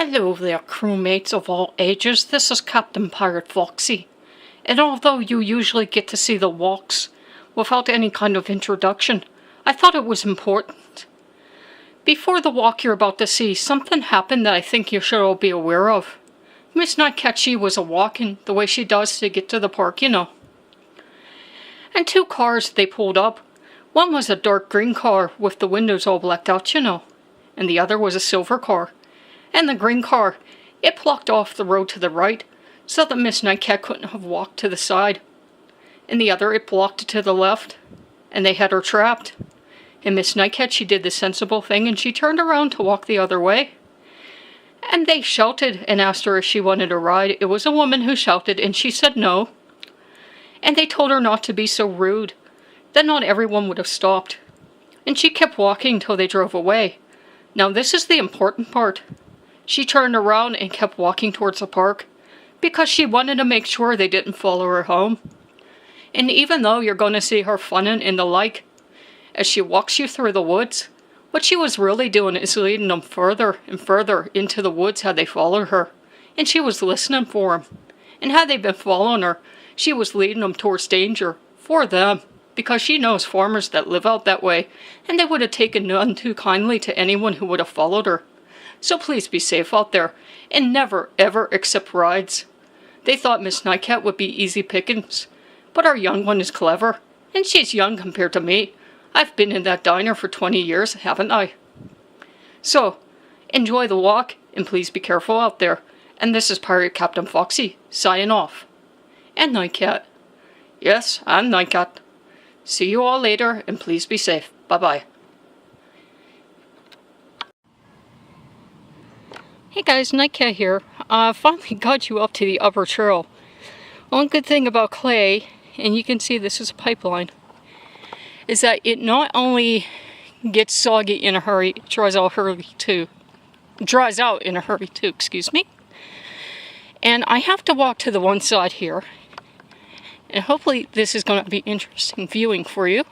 Hello there, crewmates of all ages. This is Captain Pirate Foxy. And although you usually get to see the walks without any kind of introduction, I thought it was important. Before the walk you're about to see, something happened that I think you should all be aware of. Miss Nightcat, she was a-walking the way she does to get to the park, you know. And two cars, they pulled up. One was a dark green car with the windows all blacked out, you know. And the other was a silver car. And the green car, it blocked off the road to the right, so that Miss Nightcat couldn't have walked to the side. And the other, it blocked it to the left, and they had her trapped. And Miss Nightcat, she did the sensible thing, and she turned around to walk the other way. And they shouted and asked her if she wanted a ride. It was a woman who shouted, and she said no. And they told her not to be so rude, that not everyone would have stopped. And she kept walking till they drove away. Now this is the important part. She turned around and kept walking towards the park because she wanted to make sure they didn't follow her home. And even though you're going to see her funning and the like as she walks you through the woods, what she was really doing is leading them further and further into the woods had they followed her. And she was listening for them. And had they been following her, she was leading them towards danger for them, because she knows farmers that live out that way, and they would have taken none too kindly to anyone who would have followed her. So please be safe out there, and never ever accept rides. They thought Miss Nightcat would be easy pickings, but our young one is clever, and she's young compared to me. I've been in that diner for 20 years, haven't I? So, enjoy the walk, and please be careful out there. And this is Pirate Captain Foxy, signing off. And Nightcat. Yes, I'm Nightcat. See you all later, and please be safe. Bye-bye. Hey guys, Nightcat here. Finally got you up to the upper trail. One good thing about clay, and you can see this is a pipeline, is that it not only gets soggy in a hurry, it dries out in a hurry too, excuse me. And I have to walk to the one side here. And hopefully this is going to be interesting viewing for you.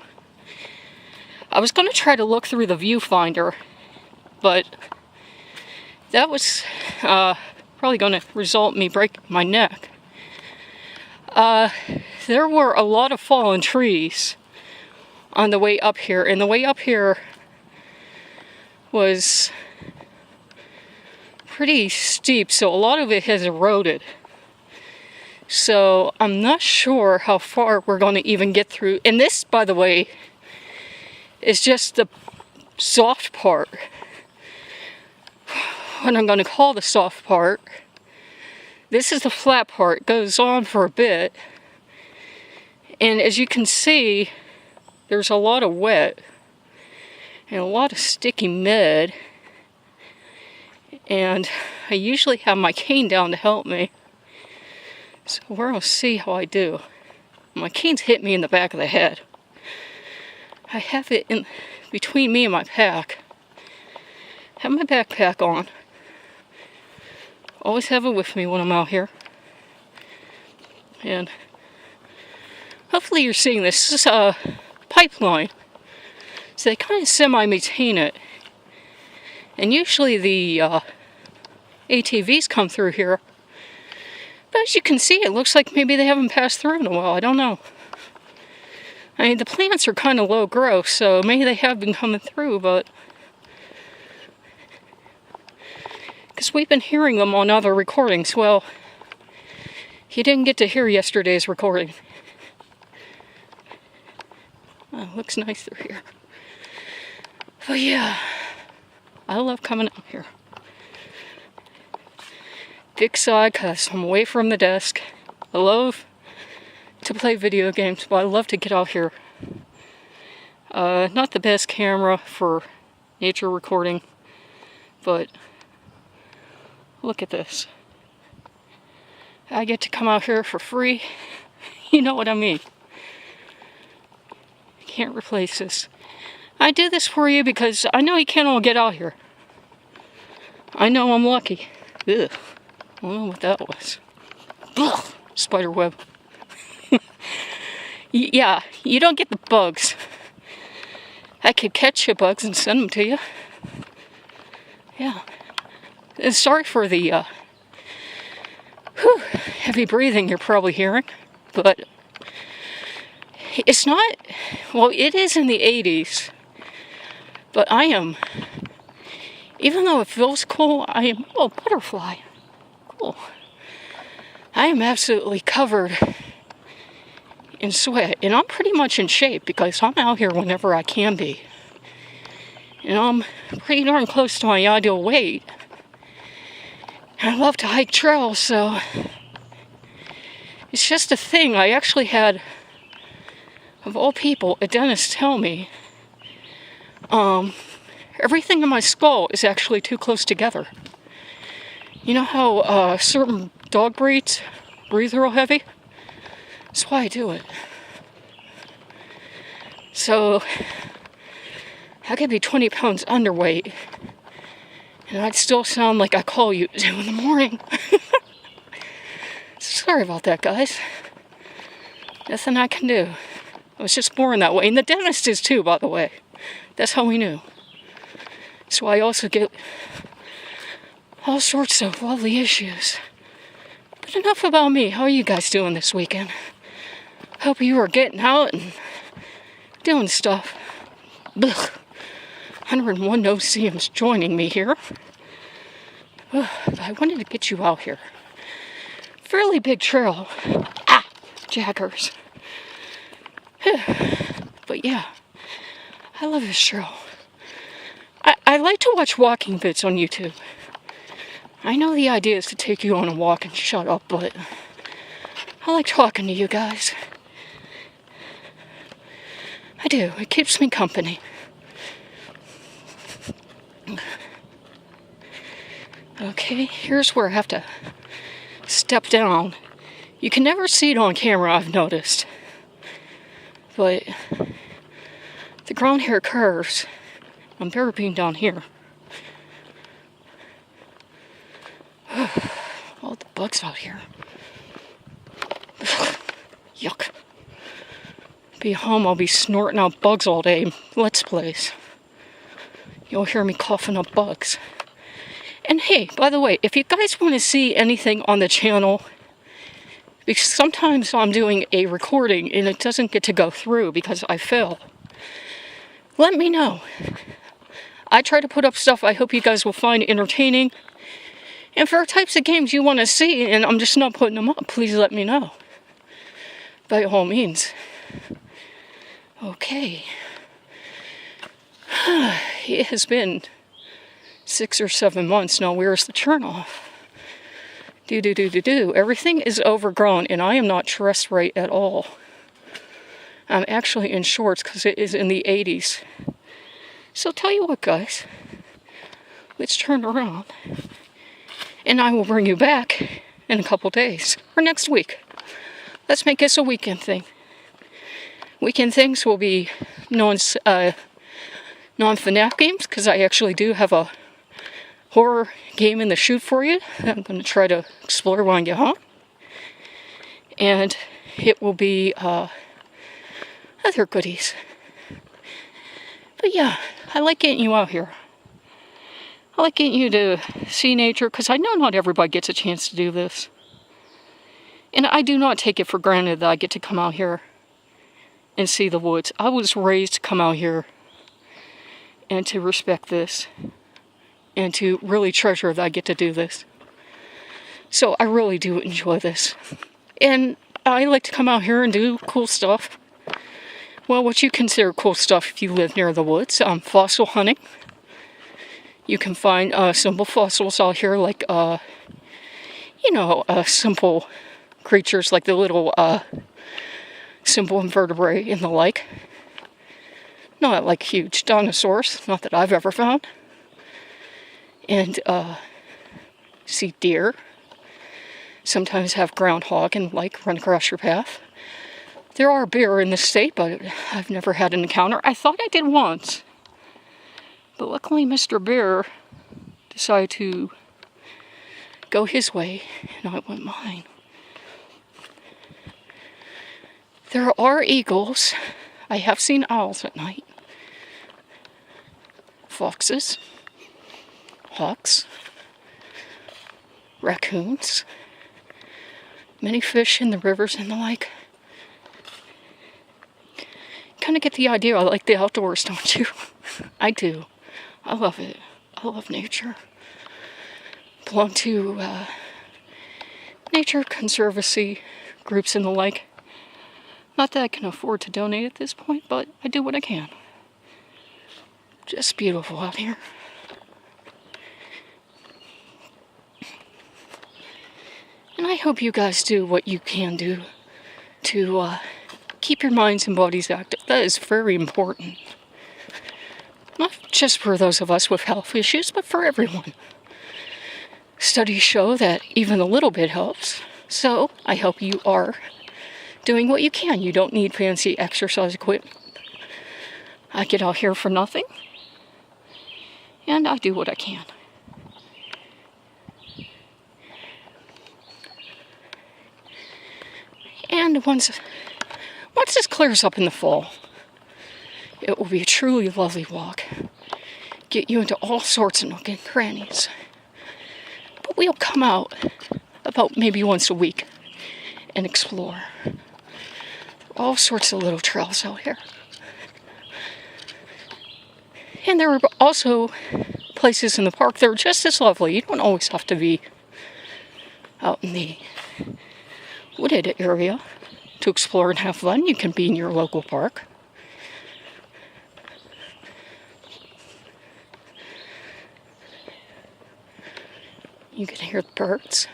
I was going to try to look through the viewfinder, but that was probably going to result in me breaking my neck. There were a lot of fallen trees on the way up here, and the way up here was pretty steep, so a lot of it has eroded. So I'm not sure how far we're going to even get through. And this, by the way, is just the soft part. What I'm going to call the soft part. This is the flat part. It goes on for a bit. And as you can see, there's a lot of wet and a lot of sticky mud. And I usually have my cane down to help me. So we're going to see how I do. My cane's hit me in the back of the head. I have it in between me and my pack. I have my backpack on. Always have it with me when I'm out here. And hopefully you're seeing this. This is a pipeline. So they kind of semi-maintain it. And usually the ATVs come through here. But as you can see, it looks like maybe they haven't passed through in a while. I don't know. I mean, the plants are kind of low growth, so maybe they have been coming through, but because we've been hearing them on other recordings. Well, you didn't get to hear yesterday's recording. Oh, looks nice through here. But yeah, I love coming out here. Big sigh because I'm away from the desk. I love to play video games, but I love to get out here. Not the best camera for nature recording, but look at this. I get to come out here for free. You know what I mean. Can't replace this. I do this for you because I know you can't all get out here. I know I'm lucky. Ugh. I don't know what that was. Ugh, spider web. Yeah, you don't get the bugs. I could catch you bugs and send them to you. Yeah. Sorry for the heavy breathing you're probably hearing, but it's not, well, it is in the 80s, but I am, even though it feels cool, I am, oh, butterfly, cool. I am absolutely covered in sweat, and I'm pretty much in shape because I'm out here whenever I can be. And I'm pretty darn close to my ideal weight. I love to hike trails, so it's just a thing. I actually had, of all people, a dentist tell me everything in my skull is actually too close together. You know how certain dog breeds breathe real heavy? That's why I do it. So I could be 20 pounds underweight and I'd still sound like I call you at 2 in the morning. Sorry about that, guys. Nothing I can do. I was just born that way. And the dentist is too, by the way. That's how we knew. So I also get all sorts of lovely issues. But enough about me. How are you guys doing this weekend? Hope you are getting out and doing stuff. Blech. 101 no-see-ums joining me here. But I wanted to get you out here. Fairly big trail. Ah, jackers. But yeah, I love this trail. I like to watch walking vids on YouTube. I know the idea is to take you on a walk and shut up, but I like talking to you guys. I do. It keeps me company. Okay, here's where I have to step down. You can never see it on camera, I've noticed. But the ground here curves. I'm better being down here. All the bugs out here. Yuck. Be home, I'll be snorting out bugs all day. Let's Plays. You'll hear me coughing up bugs. And hey, by the way, if you guys want to see anything on the channel, because sometimes I'm doing a recording and it doesn't get to go through because I fail, let me know. I try to put up stuff I hope you guys will find entertaining. And for types of games you want to see and I'm just not putting them up, please let me know. By all means. Okay. It has been 6 or 7 months now. Where's the turn off? Everything is overgrown and I am not dressed right at all. I'm actually in shorts because it is in the 80s. So tell you what, guys. Let's turn around. And I will bring you back in a couple days. Or next week. Let's make this a weekend thing. Weekend things will be non-FNAF games, because I actually do have a horror game in the chute for you. I'm going to try to explore when I get home. And it will be other goodies. But yeah, I like getting you out here. I like getting you to see nature, because I know not everybody gets a chance to do this. And I do not take it for granted that I get to come out here and see the woods. I was raised to come out here and to respect this and to really treasure that I get to do this. So I really do enjoy this. And I like to come out here and do cool stuff. Well, what you consider cool stuff if you live near the woods. Fossil hunting. You can find simple fossils out here like, simple creatures like the little simple invertebrate and the like. Not like huge dinosaurs, not that I've ever found. And see deer. Sometimes have groundhog and like run across your path. There are bear in the state, but I've never had an encounter. I thought I did once. But luckily Mr. Bear decided to go his way and I went mine. There are eagles. I have seen owls at night. Foxes. Hawks. raccoons, many fish in the rivers and the like. Kind of get the idea. I like the outdoors, don't you? I do. I love it. I love nature. Belong to nature conservancy groups and the like. Not that I can afford to donate at this point, but I do what I can. Just beautiful out here. And I hope you guys do what you can do to keep your minds and bodies active. That is very important. Not just for those of us with health issues, but for everyone. Studies show that even a little bit helps. So I hope you are doing what you can. You don't need fancy exercise equipment. I get out here for nothing. And I do what I can. And once this clears up in the fall, it will be a truly lovely walk. Get you into all sorts of nook and crannies. But we'll come out about maybe once a week and explore. All sorts of little trails out here. And there are also places in the park that are just as lovely. You don't always have to be out in the wooded area to explore and have fun. You can be in your local park. You can hear the birds.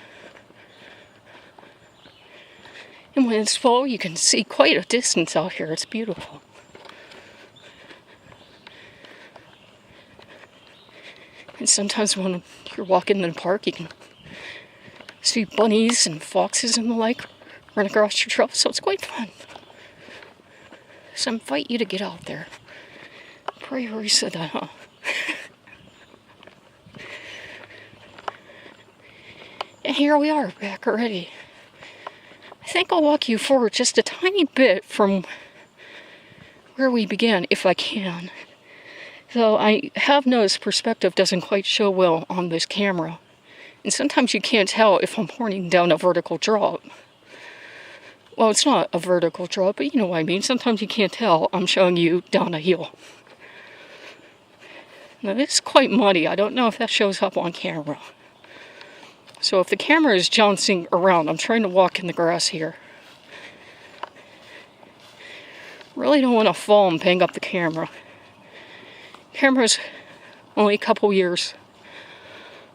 And when it's fall, you can see quite a distance out here. It's beautiful. And sometimes when you're walking in the park, you can see bunnies and foxes and the like run across your trail, so it's quite fun. So I invite you to get out there. Probably already said that, huh? And here we are, back already. I think I'll walk you forward just a tiny bit from where we began, if I can. Though I have noticed perspective doesn't quite show well on this camera. And sometimes you can't tell if I'm pointing down a vertical drop. Well, it's not a vertical drop, but you know what I mean. Sometimes you can't tell I'm showing you down a hill. Now, this is quite muddy. I don't know if that shows up on camera. So if the camera is jouncing around, I'm trying to walk in the grass here. Really don't want to fall and bang up the camera. Camera's only a couple years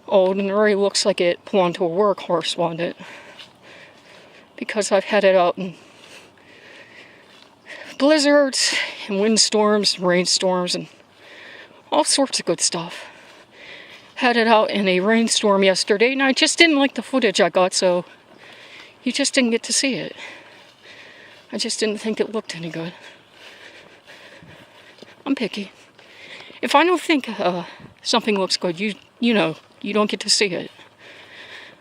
old and it already looks like it belonged to a workhorse, wasn't it? Because I've had it out in blizzards and windstorms and rainstorms and all sorts of good stuff. Had it out in a rainstorm yesterday and I just didn't like the footage I got, so you just didn't get to see it. I just didn't think it looked any good. I'm picky. If I don't think something looks good, you know, you don't get to see it.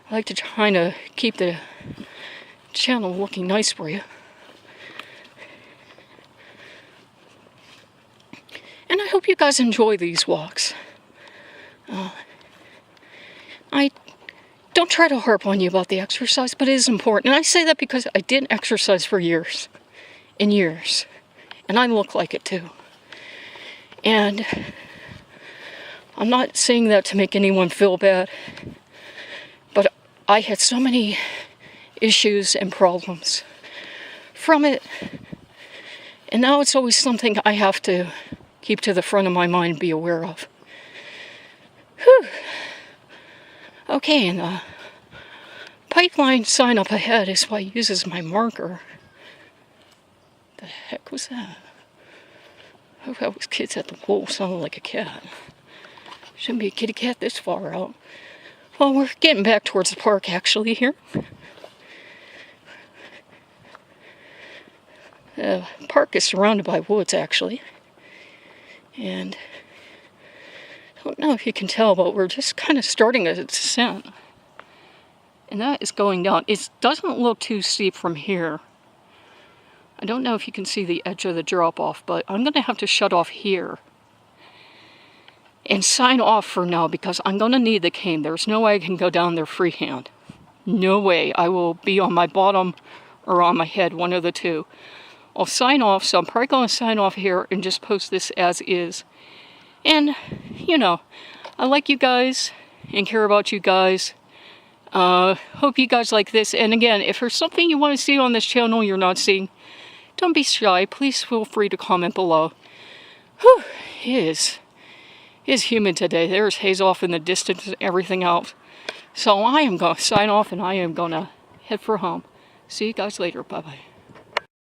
I like to try to keep the channel looking nice for you. And I hope you guys enjoy these walks. I don't try to harp on you about the exercise, but it is important. And I say that because I didn't exercise for years and years. And I look like it too. And I'm not saying that to make anyone feel bad, but I had so many issues and problems from it. And now it's always something I have to keep to the front of my mind and be aware of. Whew. Okay, and the pipeline sign up ahead is what uses my marker. The heck was that? I hope that was kids at the pool. Sounded like a cat. Shouldn't be a kitty cat this far out. Well, we're getting back towards the park actually here. The park is surrounded by woods actually. And I don't know if you can tell, but we're just kind of starting a descent. And that is going down. It doesn't look too steep from here. I don't know if you can see the edge of the drop-off, but I'm going to have to shut off here. and sign off for now because I'm going to need the cane. There's no way I can go down there freehand. No way. I will be on my bottom or on my head, one of the two. I'll sign off, so I'm probably going to sign off here and just post this as is. And, you know, I like you guys and care about you guys. Hope you guys like this. And again, if there's something you want to see on this channel you're not seeing, don't be shy. Please feel free to comment below. Whew, it is humid today. There's haze off in the distance and everything else. So I am going to sign off and I am going to head for home. See you guys later. Bye-bye.